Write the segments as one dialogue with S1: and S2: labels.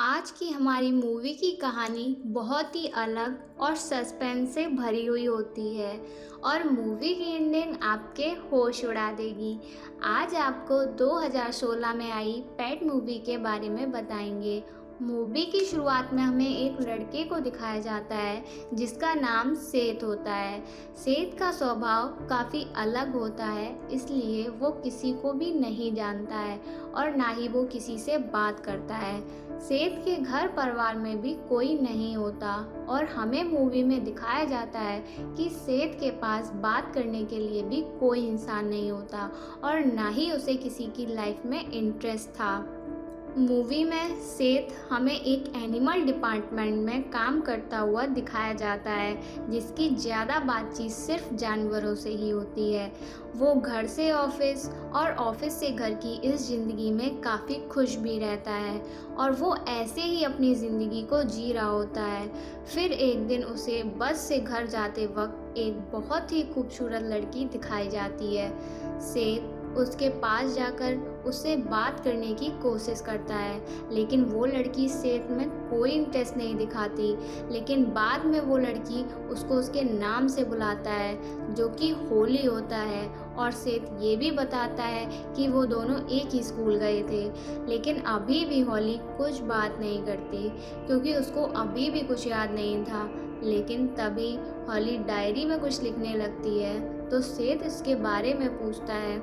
S1: आज की हमारी मूवी की कहानी बहुत ही अलग और सस्पेंस से भरी हुई होती है और मूवी की एंडिंग आपके होश उड़ा देगी। आज आपको 2016 में आई पेट मूवी के बारे में बताएंगे। मूवी की शुरुआत में हमें एक लड़के को दिखाया जाता है जिसका नाम सेत होता है। सेत का स्वभाव काफ़ी अलग होता है, इसलिए वो किसी को भी नहीं जानता है और ना ही वो किसी से बात करता है। सेठ के घर परिवार में भी कोई नहीं होता और हमें मूवी में दिखाया जाता है कि सेठ के पास बात करने के लिए भी कोई इंसान नहीं होता और ना ही उसे किसी की लाइफ में इंटरेस्ट था। मूवी में सेठ हमें एक एनिमल डिपार्टमेंट में काम करता हुआ दिखाया जाता है जिसकी ज़्यादा बातचीत सिर्फ जानवरों से ही होती है। वो घर से ऑफिस और ऑफिस से घर की इस ज़िंदगी में काफ़ी खुश भी रहता है और वो ऐसे ही अपनी ज़िंदगी को जी रहा होता है। फिर एक दिन उसे बस से घर जाते वक्त एक बहुत ही खूबसूरत लड़की दिखाई जाती है। सेठ उसके पास जाकर उससे बात करने की कोशिश करता है, लेकिन वो लड़की सेठ में कोई इंटरेस्ट नहीं दिखाती। लेकिन बाद में वो लड़की उसको उसके नाम से बुलाता है जो कि होली होता है और सेठ ये भी बताता है कि वो दोनों एक ही स्कूल गए थे। लेकिन अभी भी होली कुछ बात नहीं करती क्योंकि उसको अभी भी कुछ याद नहीं था। लेकिन तभी होली डायरी में कुछ लिखने लगती है तो सेठ इसके बारे में पूछता है,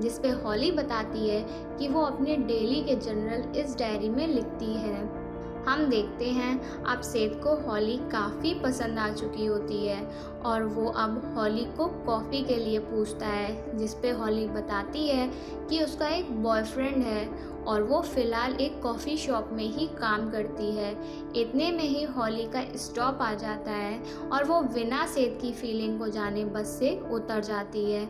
S1: जिस पे हॉली बताती है कि वो अपने डेली के जर्नल इस डायरी में लिखती है। हम देखते हैं अब सेठ को हॉली काफ़ी पसंद आ चुकी होती है और वो अब हॉली को कॉफ़ी के लिए पूछता है, जिस पे हॉली बताती है कि उसका एक बॉयफ्रेंड है और वो फ़िलहाल एक कॉफ़ी शॉप में ही काम करती है। इतने में ही हॉली का स्टॉप आ जाता है और वो बिना सेठ की फीलिंग को जाने बस से उतर जाती है।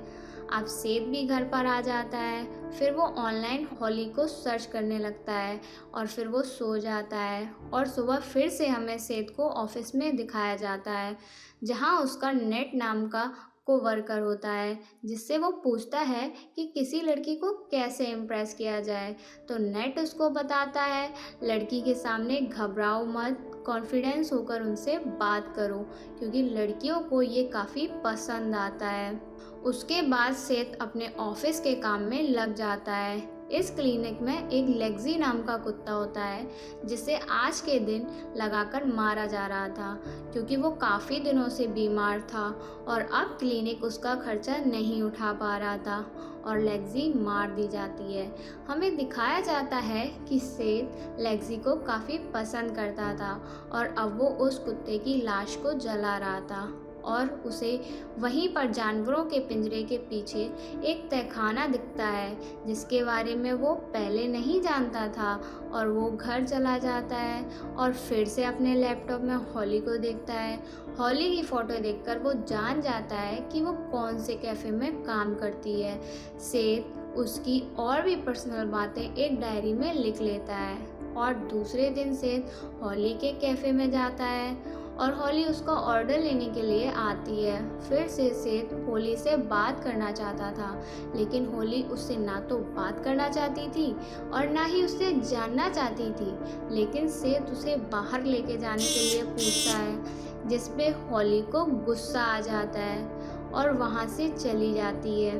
S1: अब सेठ भी घर पर आ जाता है। फिर वो ऑनलाइन हॉली को सर्च करने लगता है और फिर वो सो जाता है और सुबह फिर से हमें सेठ को ऑफिस में दिखाया जाता है जहाँ उसका नेट नाम का कोवर्कर होता है, जिससे वो पूछता है कि किसी लड़की को कैसे इम्प्रेस किया जाए। तो नेट उसको बताता है, लड़की के सामने घबराओ मत, कॉन्फिडेंस होकर उनसे बात करो क्योंकि लड़कियों को ये काफ़ी पसंद आता है। उसके बाद सेठ अपने ऑफिस के काम में लग जाता है। इस क्लिनिक में एक लेग्जी नाम का कुत्ता होता है जिसे आज के दिन लगाकर मारा जा रहा था क्योंकि वो काफ़ी दिनों से बीमार था और अब क्लिनिक उसका खर्चा नहीं उठा पा रहा था और लेग्जी मार दी जाती है। हमें दिखाया जाता है कि सेठ लेग्जी को काफ़ी पसंद करता था और अब वो उस कुत्ते की लाश को जला रहा था और उसे वहीं पर जानवरों के पिंजरे के पीछे एक तहखाना दिखता है जिसके बारे में वो पहले नहीं जानता था और वो घर चला जाता है और फिर से अपने लैपटॉप में हॉली को देखता है। हॉली की फ़ोटो देखकर वो जान जाता है कि वो कौन से कैफ़े में काम करती है। सेठ उसकी और भी पर्सनल बातें एक डायरी में लिख लेता है और दूसरे दिन सेठ हॉली के कैफ़े में जाता है और हॉली उसका ऑर्डर लेने के लिए आती है। फिर से सेठ होली से बात करना चाहता था, लेकिन होली उससे ना तो बात करना चाहती थी और ना ही उससे जानना चाहती थी। लेकिन सेठ उसे बाहर लेके जाने के लिए पूछता है, जिस पे हॉली को गुस्सा आ जाता है और वहाँ से चली जाती है।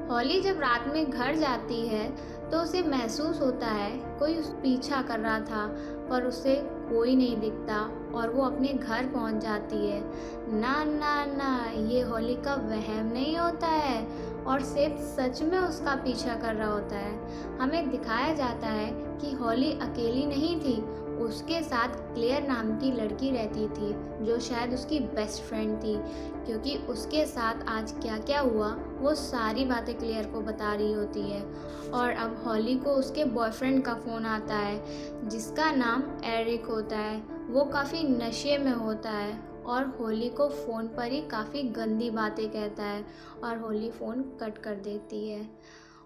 S1: हॉली जब रात में घर जाती है तो उसे महसूस होता है कोई उस पीछा कर रहा था, पर उसे कोई नहीं दिखता और वो अपने घर पहुंच जाती है। ना ना ना, ये हॉली का वहम नहीं होता है और सेठ सच में उसका पीछा कर रहा होता है। हमें दिखाया जाता है कि हॉली अकेली नहीं थी, उसके साथ क्लेयर नाम की लड़की रहती थी जो शायद उसकी बेस्ट फ्रेंड थी, क्योंकि उसके साथ आज क्या क्या हुआ वो सारी बातें क्लेयर को बता रही होती है। और अब हॉली को उसके बॉयफ्रेंड का फ़ोन आता है जिसका नाम एरिक होता है। वो काफ़ी नशे में होता है और होली को फ़ोन पर ही काफ़ी गंदी बातें कहता है और होली फ़ोन कट कर देती है।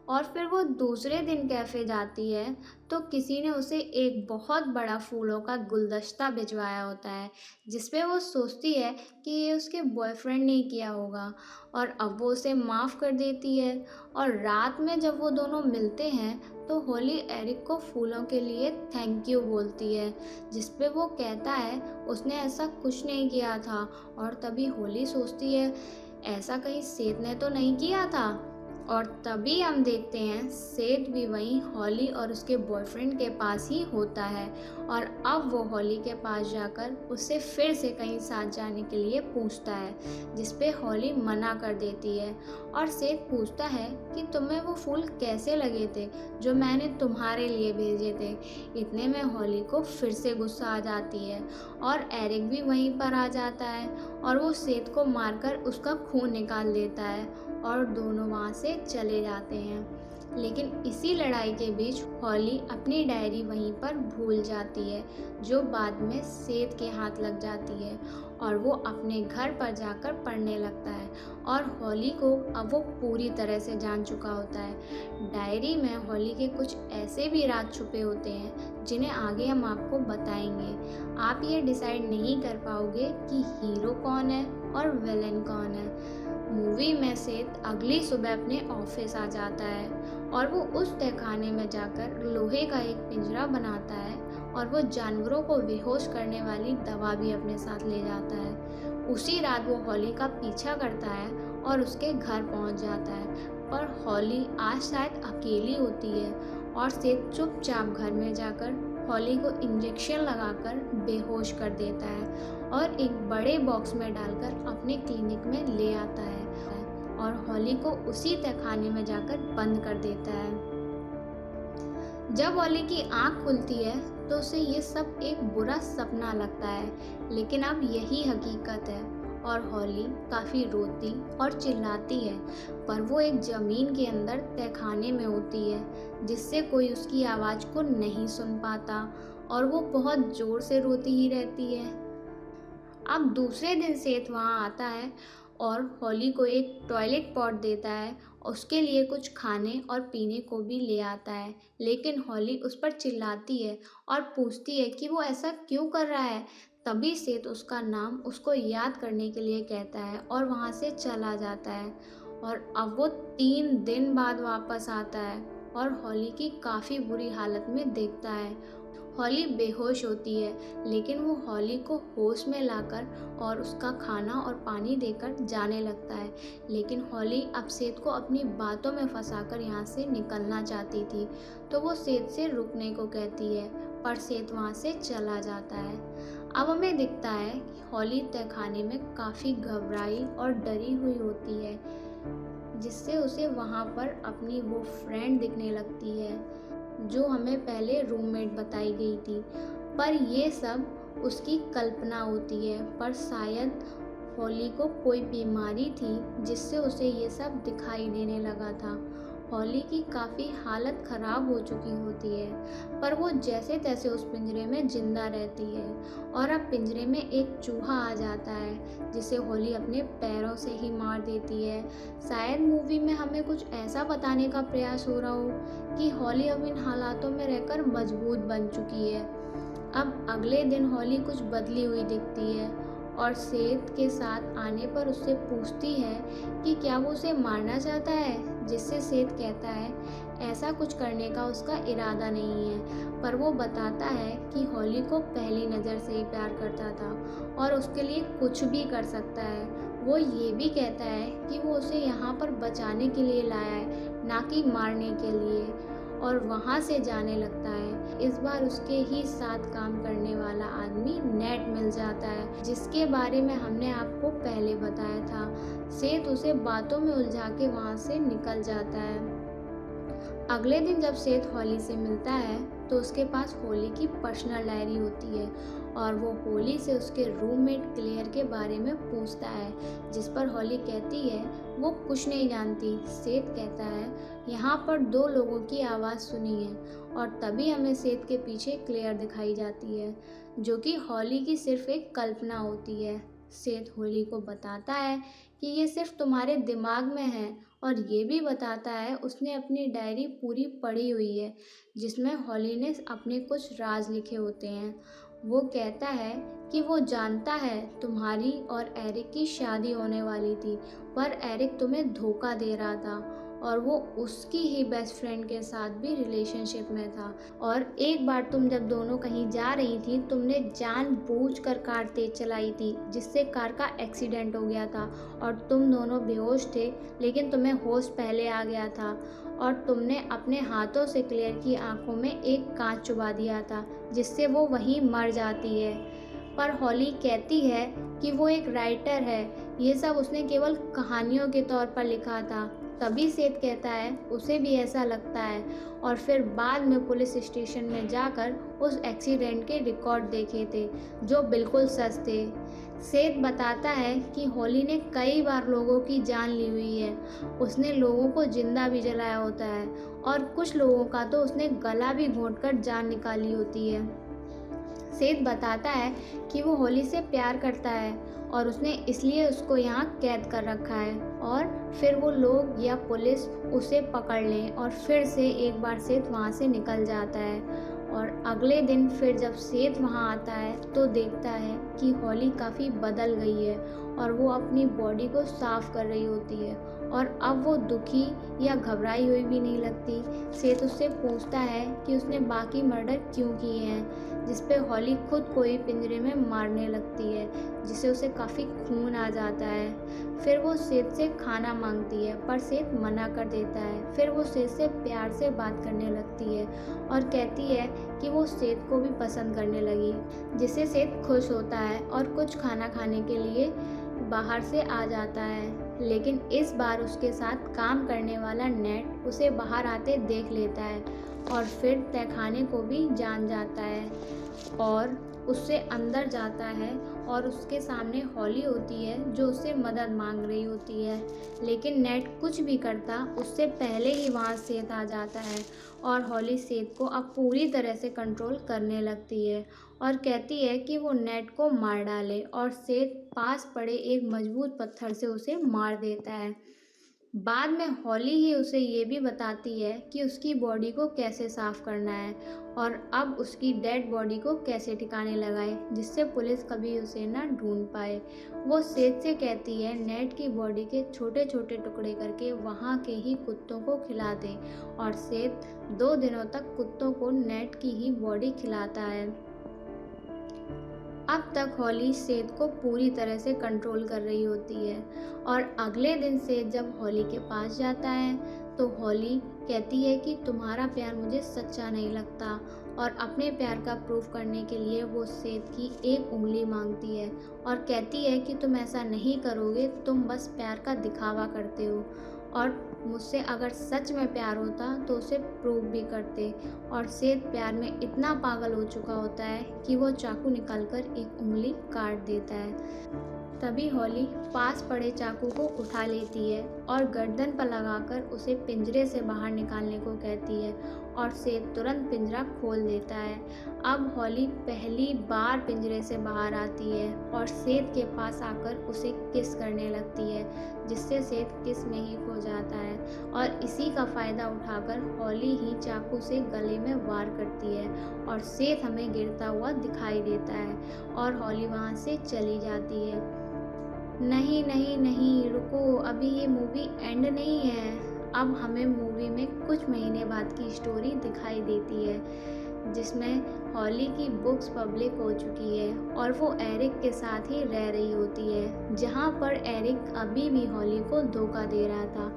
S1: और फिर वो दूसरे दिन कैफ़े जाती है तो किसी ने उसे एक बहुत बड़ा फूलों का गुलदस्ता भिजवाया होता है, जिस पे वो सोचती है कि ये उसके बॉयफ्रेंड ने किया होगा और अब वो उसे माफ़ कर देती है। और रात में जब वो दोनों मिलते हैं तो होली एरिक को फूलों के लिए थैंक यू बोलती है, जिस पे वो कहता है उसने ऐसा कुछ नहीं किया था। और तभी होली सोचती है ऐसा कहीं सेठ ने तो नहीं किया था। और तभी हम देखते हैं सेठ भी वहीं हॉली और उसके बॉयफ्रेंड के पास ही होता है और अब वो हॉली के पास जाकर उससे फिर से कहीं साथ जाने के लिए पूछता है, जिस पे हॉली मना कर देती है। और सेठ पूछता है कि तुम्हें वो फूल कैसे लगे थे जो मैंने तुम्हारे लिए भेजे थे। इतने में हॉली को फिर से गुस्सा आ जाती है और एरिक भी वहीं पर आ जाता है और वो सेठ को मारकर उसका खून निकाल देता है और दोनों वहाँ से चले जाते हैं। लेकिन इसी लड़ाई के बीच हॉली अपनी डायरी वहीं पर भूल जाती है, जो बाद में सेठ के हाथ लग जाती है और वो अपने घर पर जाकर पढ़ने लगता है। और हॉली को अब वो पूरी तरह से जान चुका होता है। डायरी में हॉली के कुछ ऐसे भी राज छुपे होते हैं जिन्हें आगे हम आपको बताएंगे। आप ये डिसाइड नहीं कर पाओगे कि हीरो कौन है और विलेन कौन है। मूवी में सेठ अगली सुबह अपने ऑफिस आ जाता है और वो उस तहखाने में जाकर लोहे का एक पिंजरा बनाता है और वो जानवरों को बेहोश करने वाली दवा भी अपने साथ ले जाता है। उसी रात वो हॉली का पीछा करता है और उसके घर पहुंच जाता है, पर हॉली आज शायद अकेली होती है और सेठ चुपचाप घर में जाकर हॉली को इंजेक्शन लगाकर बेहोश कर देता है और एक बड़े बॉक्स में डालकर अपने क्लिनिक में ले आता है और हॉली को उसी तहखाने में जाकर बंद कर देता है। जब हॉली की आंख खुलती है तो उसे ये सब एक बुरा सपना लगता है, लेकिन अब यही हकीकत है और हॉली काफ़ी रोती और चिल्लाती है, पर वो एक ज़मीन के अंदर तहखाने में होती है जिससे कोई उसकी आवाज़ को नहीं सुन पाता और वो बहुत ज़ोर से रोती ही रहती है। अब दूसरे दिन सेठ वहाँ आता है और हॉली को एक टॉयलेट पॉट देता है, उसके लिए कुछ खाने और पीने को भी ले आता है, लेकिन हॉली उस पर चिल्लाती है और पूछती है कि वो ऐसा क्यों कर रहा है। तभी सेठ उसका नाम उसको याद करने के लिए कहता है और वहाँ से चला जाता है। और अब वो 3 दिन बाद वापस आता है और हॉली की काफ़ी बुरी हालत में देखता है। हॉली बेहोश होती है, लेकिन वो हॉली को होश में लाकर और उसका खाना और पानी देकर जाने लगता है। लेकिन हॉली अब सेठ को अपनी बातों में फंसाकर यहाँ से निकलना चाहती थी, तो वो सेठ से रुकने को कहती है, पर सेठ वहाँ से चला जाता है। अब हमें दिखता है कि हॉली तहखाने में काफ़ी घबराई और डरी हुई होती है, जिससे उसे वहाँ पर अपनी वो फ्रेंड दिखने लगती है जो हमें पहले रूममेट बताई गई थी। पर ये सब उसकी कल्पना होती है, पर शायद हॉली को कोई बीमारी थी जिससे उसे ये सब दिखाई देने लगा था। हॉली की काफ़ी हालत ख़राब हो चुकी होती है, पर वो जैसे तैसे उस पिंजरे में ज़िंदा रहती है। और अब पिंजरे में एक चूहा आ जाता है जिसे हॉली अपने पैरों से ही मार देती है। शायद मूवी में हमें कुछ ऐसा बताने का प्रयास हो रहा हो कि हॉली अब इन हालातों में रहकर मजबूत बन चुकी है। अब अगले दिन हॉली कुछ बदली हुई दिखती है और सेठ के साथ आने पर उससे पूछती है कि क्या वो उसे मारना चाहता है, जिससे सेठ कहता है ऐसा कुछ करने का उसका इरादा नहीं है, पर वो बताता है कि हॉली को पहली नज़र से ही प्यार करता था और उसके लिए कुछ भी कर सकता है। वो ये भी कहता है कि वो उसे यहाँ पर बचाने के लिए लाया है, ना कि मारने के लिए, और वहाँ से जाने लगता है। इस बार उसके ही साथ काम करने वाला आदमी नेट मिल जाता है, जिसके बारे में हमने आपको पहले बताया था। सेठ उसे बातों में उलझा के वहाँ से निकल जाता है। अगले दिन जब सेठ हॉली से मिलता है तो उसके पास होली की पर्सनल डायरी होती है और वो होली से उसके रूममेट क्लेयर के बारे में पूछता है, जिस पर हॉली कहती है वो कुछ नहीं जानती। सेठ कहता है यहाँ पर 2 लोगों की आवाज़ सुनी है, और तभी हमें सेठ के पीछे क्लेयर दिखाई जाती है, जो कि हॉली की सिर्फ एक कल्पना होती है। सेठ होली को बताता है कि ये सिर्फ तुम्हारे दिमाग में है और ये भी बताता है उसने अपनी डायरी पूरी पढ़ी हुई है जिसमें हॉली ने अपने कुछ राज लिखे होते हैं। वो कहता है कि वो जानता है तुम्हारी और एरिक की शादी होने वाली थी, पर एरिक तुम्हें धोखा दे रहा था और वो उसकी ही बेस्ट फ्रेंड के साथ भी रिलेशनशिप में था। और एक बार तुम जब दोनों कहीं जा रही थी, तुमने जानबूझकर कार तेज चलाई थी जिससे कार का एक्सीडेंट हो गया था और तुम दोनों बेहोश थे, लेकिन तुम्हें होश पहले आ गया था और तुमने अपने हाथों से क्लेयर की आंखों में एक कांच चुभा दिया था जिससे वो वहीं मर जाती है। पर हॉली कहती है कि वो एक राइटर है, ये सब उसने केवल कहानियों के तौर पर लिखा था। तभी सेठ कहता है उसे भी ऐसा लगता है और फिर बाद में पुलिस स्टेशन में जाकर उस एक्सीडेंट के रिकॉर्ड देखे थे जो बिल्कुल सच थे। सेठ बताता है कि हॉली ने कई बार लोगों की जान ली हुई है, उसने लोगों को जिंदा भी जलाया होता है और कुछ लोगों का तो उसने गला भी घोंटकर जान निकाली होती है। सेठ बताता है कि वो हॉली से प्यार करता है और उसने इसलिए उसको यहाँ कैद कर रखा है और फिर वो लोग या पुलिस उसे पकड़ लें और फिर से एक बार सेठ वहाँ से निकल जाता है। और अगले दिन फिर जब सेठ वहाँ आता है तो देखता है कि हॉली काफ़ी बदल गई है और वो अपनी बॉडी को साफ कर रही होती है और अब वो दुखी या घबराई हुई भी नहीं लगती। सेठ उससे पूछता है कि उसने बाकी मर्डर क्यों किए हैं, जिस पे हॉली खुद को ही पिंजरे में मारने लगती है जिससे उसे काफ़ी खून आ जाता है। फिर वो सेठ से खाना मांगती है पर सेठ मना कर देता है। फिर वो सेठ से प्यार से बात करने लगती है और कहती है कि वो सेठ को भी पसंद करने लगी, जिससे सेठ खुश होता है और कुछ खाना खाने के लिए बाहर से आ जाता है। लेकिन इस बार उसके साथ काम करने वाला नेट उसे बाहर आते देख लेता है और फिर तहखाने को भी जान जाता है और उससे अंदर जाता है और उसके सामने हॉली होती है जो उससे मदद मांग रही होती है। लेकिन नेट कुछ भी करता उससे पहले ही वहाँ सेठ आ जाता है और हॉली सेठ को अब पूरी तरह से कंट्रोल करने लगती है और कहती है कि वो नेट को मार डाले और सेठ पास पड़े एक मजबूत पत्थर से उसे मार देता है। बाद में हॉली ही उसे ये भी बताती है कि उसकी बॉडी को कैसे साफ करना है और अब उसकी डेड बॉडी को कैसे ठिकाने लगाए जिससे पुलिस कभी उसे ना ढूंढ पाए। वो सेठ से कहती है नेट की बॉडी के छोटे छोटे टुकड़े करके वहाँ के ही कुत्तों को खिला दे और सेठ 2 दिनों तक कुत्तों को नेट की ही बॉडी खिलाता है। अब तक हॉली सेठ को पूरी तरह से कंट्रोल कर रही होती है और अगले दिन सेठ जब हॉली के पास जाता है तो हॉली कहती है कि तुम्हारा प्यार मुझे सच्चा नहीं लगता और अपने प्यार का प्रूफ करने के लिए वो सेठ की एक उंगली मांगती है और कहती है कि तुम ऐसा नहीं करोगे, तुम बस प्यार का दिखावा करते हो और मुझसे अगर सच में प्यार होता तो उसे प्रूव भी करते। और सेठ प्यार में इतना पागल हो चुका होता है कि वो चाकू निकालकर एक उंगली काट देता है। तभी हॉली पास पड़े चाकू को उठा लेती है और गर्दन पर लगाकर उसे पिंजरे से बाहर निकालने को कहती है और सेठ तुरंत पिंजरा खोल देता है। अब हॉली पहली बार पिंजरे से बाहर आती है और सेठ के पास आकर उसे किस करने लगती है जिससे सेठ किस में ही खो जाता है और इसी का फ़ायदा उठाकर हॉली ही चाकू से गले में वार करती है और सेठ हमें गिरता हुआ दिखाई देता है और हॉली वहाँ से चली जाती है। नहीं नहीं नहीं, रुको, अभी ये मूवी एंड नहीं है। अब हमें मूवी में कुछ महीने बाद की स्टोरी दिखाई देती है जिसमें हॉली की बुक्स पब्लिक हो चुकी है और वो एरिक के साथ ही रह रही होती है, जहाँ पर एरिक अभी भी हॉली को धोखा दे रहा था।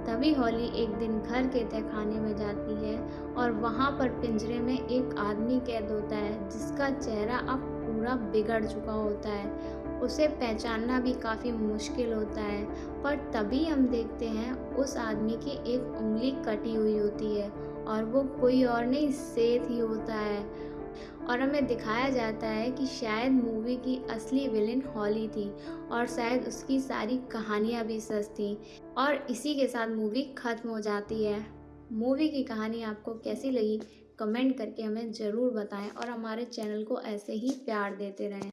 S1: तभी हॉली एक दिन घर के तहखाने में जाती है और वहाँ पर पिंजरे में एक आदमी कैद होता है जिसका चेहरा अब पूरा बिगड़ चुका होता है। उसे पहचानना भी काफ़ी मुश्किल होता है, पर तभी हम देखते हैं उस आदमी की एक उंगली कटी हुई होती है और वो कोई और नहीं सेठ ही होता है और हमें दिखाया जाता है कि शायद मूवी की असली विलेन हॉली थी और शायद उसकी सारी कहानियाँ भी सच थी और इसी के साथ मूवी ख़त्म हो जाती है। मूवी की कहानी आपको कैसी लगी कमेंट करके हमें ज़रूर बताएं और हमारे चैनल को ऐसे ही प्यार देते रहें।